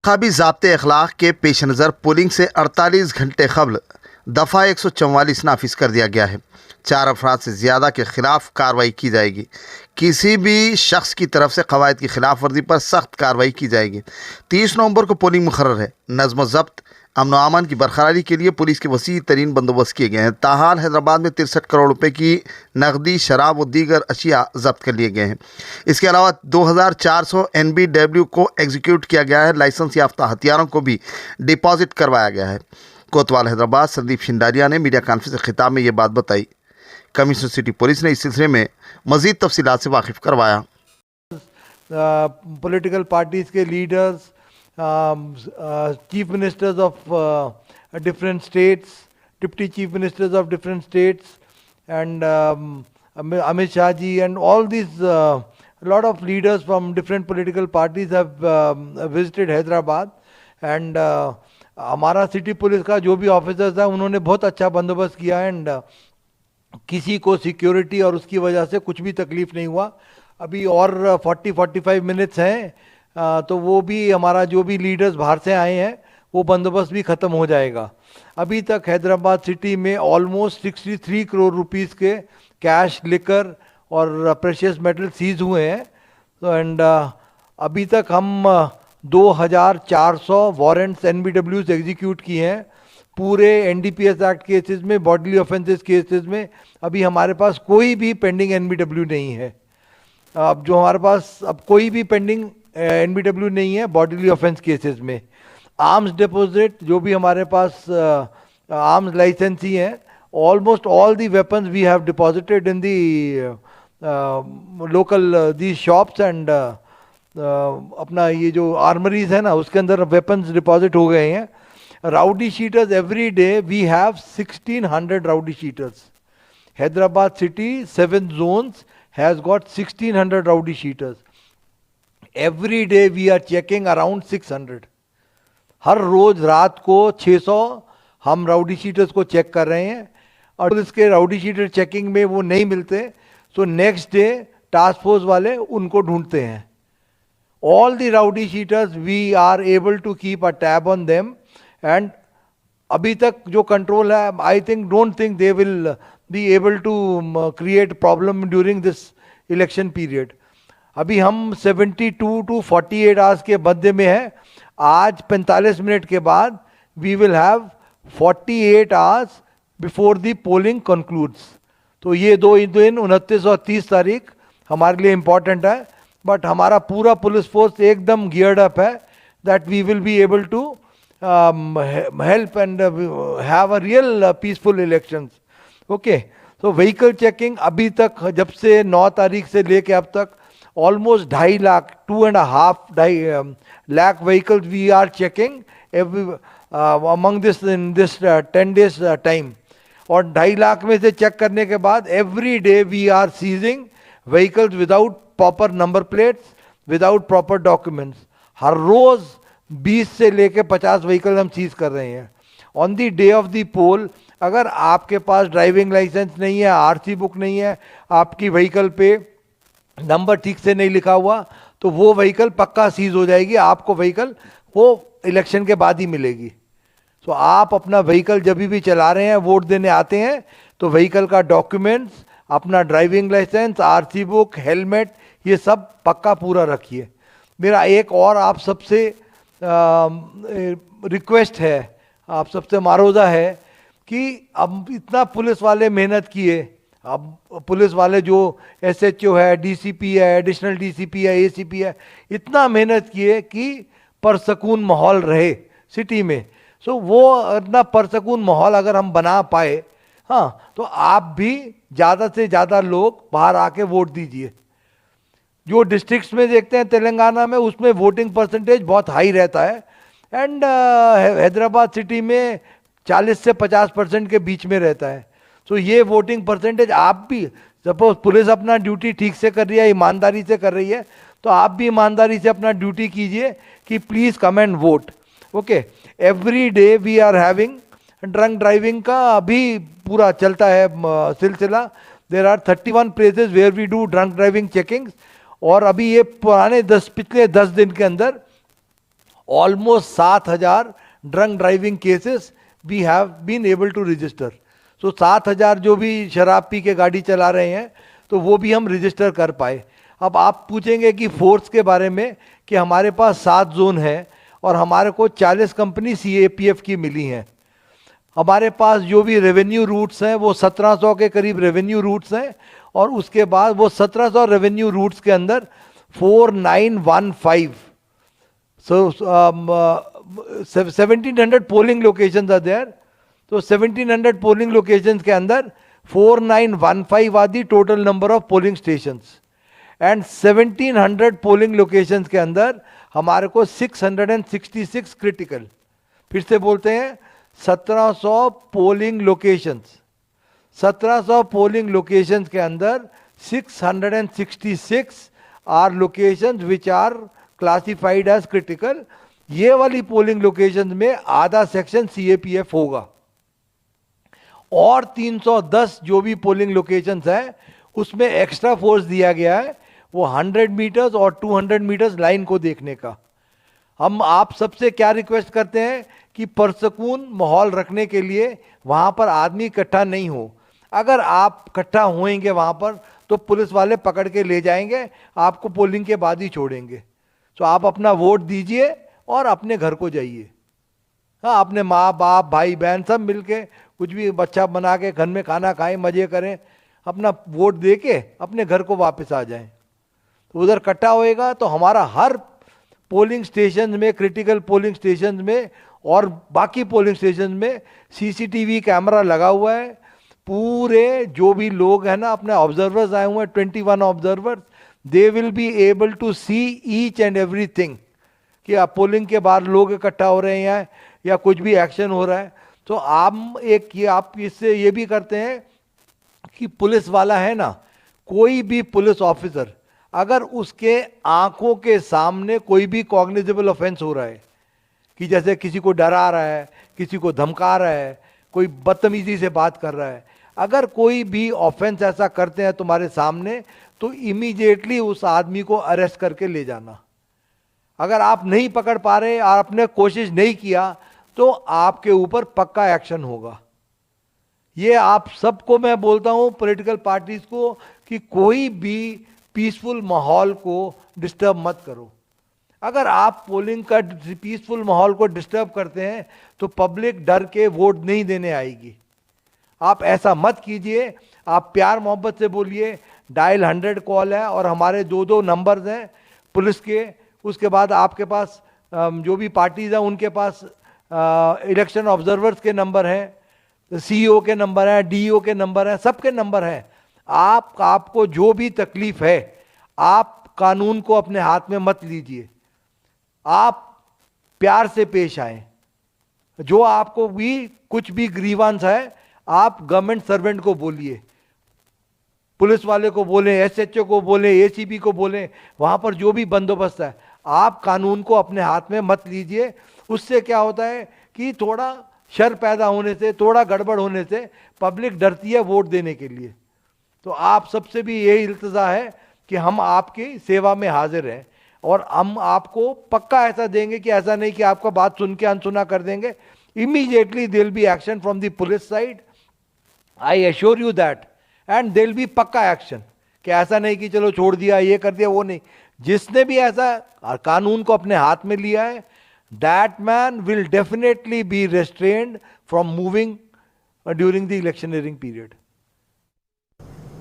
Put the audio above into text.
इंतखाबी ज़ाब्ते अखलाक के पेश नज़र पोलिंग से 48 घंटे कबल दफ़ा 144 नाफिज कर दिया गया है। 4 अफराद से ज़्यादा के खिलाफ कार्रवाई की जाएगी। किसी भी शख्स की तरफ से कवायद की खिलाफ वर्जी पर सख्त कार्रवाई की जाएगी। 30 नवंबर को पोलिंग मुकर्रर है। नज़्म ज़ब्त अमन अमान की बरकरारी के लिए पुलिस के वसी तरीन बंदोबस्त किए गए हैं। ताहाल हैदराबाद में 63 करोड़ रुपए की नकदी, शराब और दीगर अशिया जब्त कर लिए गए हैं। इसके अलावा 2400 NBW को एग्जीक्यूट किया गया है। लाइसेंस याफ्ता हथियारों को भी डिपॉजिट करवाया गया है। कोतवाल हैदराबाद संदीप शिंडारिया ने मीडिया कॉन्फ्रेंस के खिताब में ये बात बताई। कमिश्नर सिटी पुलिस ने इस सिलसिले में मजीद तफसीलात से वाकिफ करवाया। पॉलिटिकल पार्टीज के leaders, chief ministers of different states, deputy chief ministers of different states, and Amit Shah ji and all these lot of leaders from different political parties have visited Hyderabad, and हमारा city police का जो भी officers है उन्होंने बहुत अच्छा बंदोबस्त किया, एंड किसी को सिक्योरिटी और उसकी वजह से कुछ भी तकलीफ नहीं हुआ। अभी और 40-45 मिनट्स हैं, तो वो भी हमारा जो भी लीडर्स बाहर से आए हैं वो बंदोबस्त भी ख़त्म हो जाएगा। अभी तक हैदराबाद सिटी में ऑलमोस्ट 63 करोड़ रुपीस के कैश, लिकर और प्रेशियस मेटल सीज हुए हैं। तो एंड अभी तक हम 2400 वारंट्स NBWs एग्जीक्यूट किए हैं। पूरे NDPS एक्ट केसेस में, बॉडीली ऑफेंसेस केसेस में अभी हमारे पास कोई भी पेंडिंग NBW नहीं है। अब जो हमारे पास अब कोई भी पेंडिंग NBW नहीं है बॉडीली ऑफेंस केसेस में। आर्म्स डिपॉजिट जो भी हमारे पास आर्म्स लाइसेंस ही हैं, almost all the weapons we have deposited in the local the shops, and अपना ये जो आर्मरीज है ना उसके अंदर वेपन्स डिपॉजिट हो गए हैं। Rowdy sheeters, every day we have 1600 rowdy sheeters. Hyderabad city 7 zones has got 1600 rowdy sheeters. Every day we are checking around 600. हर रोज रात को 600 हम राउडी शीटर्स को चेक कर रहे हैं, और पुलिस के राउडी शीटर चेकिंग में वो नहीं मिलते, so next day task force वाले उनको ढूंढते हैं। All the rowdy sheeters we are able to keep a tab on them, and अभी तक जो कंट्रोल है, I think don't think they will be able to create problem during this election period. अभी हम 72 to 48 hours के मध्य में है। आज 45 मिनट के बाद we will have 48 hours before the polling concludes. तो ये 2 दिन 29 और 30 तारीख हमारे लिए इम्पॉर्टेंट है, बट हमारा पूरा पुलिस फोर्स एकदम गियर्ड अप है that we will be able to help and have a real peaceful elections. Okay, तो व्हीकल चेकिंग अभी तक जब से 9 तारीख से लेके अब तक almost 2.5 lakh 2.5 lakh vehicles we are checking among this in this 10 days time, और 2.5 लाख में से चेक करने के बाद every day we are seizing vehicles without proper number plates, without proper documents. हर रोज 20 से लेके 50 व्हीकल हम सीज कर रहे हैं। On the day of the poll अगर आपके पास ड्राइविंग लाइसेंस नहीं है, RC बुक नहीं है, आपकी व्हीकल पे नंबर ठीक से नहीं लिखा हुआ, तो वो व्हीकल पक्का सीज हो जाएगी। आपको व्हीकल वो इलेक्शन के बाद ही मिलेगी। तो आप अपना व्हीकल जब भी चला रहे हैं, वोट देने आते हैं, तो व्हीकल का डॉक्यूमेंट्स, अपना driving licence, RC book, helmet, ये सब पक्का पूरा रखिए। मेरा एक और आप सबसे रिक्वेस्ट है, आप सबसे मारोजा है कि अब इतना पुलिस वाले मेहनत किए, अब पुलिस वाले जो SHO है, DCP है, एडिशनल DCP है, ACP है, इतना मेहनत किए कि परसकून माहौल रहे सिटी में। सो वो इतना परसकून माहौल अगर हम बना पाए, हाँ, तो आप भी ज़्यादा से ज़्यादा लोग बाहर आके वोट दीजिए। जो डिस्ट्रिक्ट्स में देखते हैं तेलंगाना में, उसमें वोटिंग परसेंटेज बहुत हाई रहता है, एंड हैदराबाद सिटी में 40 से 50% के बीच में रहता है। तो ये वोटिंग परसेंटेज आप भी, सपोज पुलिस अपना ड्यूटी ठीक से कर रही है, ईमानदारी से कर रही है, तो आप भी ईमानदारी से अपना ड्यूटी कीजिए कि please come and vote. Okay, every day we are having drunk driving का अभी पूरा चलता है सिलसिला। There are 31 places where we do drunk driving checkings, और अभी ये पिछले 10 दिन के अंदर Almost 7,000 drunk driving cases we have been able to register. So 7,000 जो भी शराब पी के गाड़ी चला रहे हैं तो वो भी हम रजिस्टर कर पाए. अब आप पूछेंगे कि फोर्स के बारे में कि हमारे पास 7 जोन है और हमारे को 40 कंपनी CAPF की मिली हैं. हमारे पास जो भी रेवेन्यू रूट्स हैं वो 1700 के करीब रेवेन्यू रूट्स हैं और उसके बाद वो 1700 रेवेन्यू रूट्स के अंदर 4915 1700 पोलिंग लोकेशंस आर देयर. तो 1700 पोलिंग लोकेशंस के अंदर 4915 are the total number of polling stations and 1700 polling locations के अंदर हमारे को 666 क्रिटिकल. फिर से बोलते हैं 1700 पोलिंग लोकेशंस, 1700 पोलिंग लोकेशंस के अंदर 666 are locations which are classified as critical. ये वाली पोलिंग लोकेशंस में आधा सेक्शन CAPF होगा और 310 जो भी पोलिंग लोकेशंस है उसमें एक्स्ट्रा फोर्स दिया गया है वो 100 मीटर्स और 200 मीटर्स लाइन को देखने का. हम आप सबसे क्या रिक्वेस्ट करते हैं कि पुरसकून माहौल रखने के लिए वहाँ पर आदमी इकट्ठा नहीं हो. अगर आप इकट्ठा होएंगे वहाँ पर तो पुलिस वाले पकड़ के ले जाएंगे, आपको पोलिंग के बाद ही छोड़ेंगे. तो आप अपना वोट दीजिए और अपने घर को जाइए. हाँ, अपने माँ बाप भाई बहन सब मिलके कुछ भी बच्चा बना के घर में खाना खाएं, मजे करें, अपना वोट दे के अपने घर को वापस आ जाएं. तो उधर इकट्ठा होएगा तो हमारा हर पोलिंग स्टेशन में, क्रिटिकल पोलिंग स्टेशन में और बाकी पोलिंग स्टेशन में CCTV कैमरा लगा हुआ है. पूरे जो भी लोग हैं ना, अपने ऑब्जर्वर्स आए हुए हैं, 21 observers, they will be able to see each and everything कि आप पोलिंग के बाद लोग इकट्ठा हो रहे हैं या कुछ भी एक्शन हो रहा है. तो आप इससे ये भी करते हैं कि पुलिस वाला है ना, कोई भी पुलिस ऑफिसर अगर उसके आंखों के सामने कोई भी कॉग्निजेबल ऑफेंस हो रहा है कि जैसे किसी को डरा रहा है, किसी को धमका रहा है, कोई बदतमीजी से बात कर रहा है, अगर कोई भी ऑफेंस ऐसा करते हैं तुम्हारे सामने तो इमीडिएटली उस आदमी को अरेस्ट करके ले जाना. अगर आप नहीं पकड़ पा रहे और आपने कोशिश नहीं किया तो आपके ऊपर पक्का एक्शन होगा. ये आप सबको मैं बोलता हूं, पॉलिटिकल पार्टीज को, कि कोई भी पीसफुल माहौल को डिस्टर्ब मत करो. अगर आप पोलिंग का पीसफुल माहौल को डिस्टर्ब करते हैं तो पब्लिक डर के वोट नहीं देने आएगी. आप ऐसा मत कीजिए. आप प्यार मोहब्बत से बोलिए. डायल 100 कॉल है और हमारे 2 नंबर्स हैं पुलिस के. उसके बाद आपके पास जो भी पार्टीज हैं उनके पास इलेक्शन ऑब्जर्वर्स के नंबर हैं, CEO के नंबर हैं, DO के नंबर हैं, सबके नंबर हैं. आपको जो भी तकलीफ है आप कानून को अपने हाथ में मत लीजिए. आप प्यार से पेश आए. जो आपको भी कुछ भी ग्रीवांस है आप गवर्नमेंट सर्वेंट को बोलिए, पुलिस वाले को बोलें, SHO को बोलें, ACP को बोलें, वहां पर जो भी बंदोबस्त है आप कानून को अपने हाथ में मत लीजिए. उससे क्या होता है कि थोड़ा शर पैदा होने से, थोड़ा गड़बड़ होने से पब्लिक डरती है वोट देने के लिए. तो आप सबसे भी यही इल्तिजा है कि हम आपकी सेवा में हाजिर हैं और हम आपको पक्का ऐसा देंगे कि ऐसा नहीं कि आपका बात सुन के अनसुना कर देंगे. Immediately there will be action from the police side, I assure you that, and there will be पक्का एक्शन. कि ऐसा नहीं कि चलो छोड़ दिया, ये कर दिया, वो नहीं. जिसने भी ऐसा कानून को अपने हाथ में लिया है, that man will definitely be restrained from moving during the electioneering period.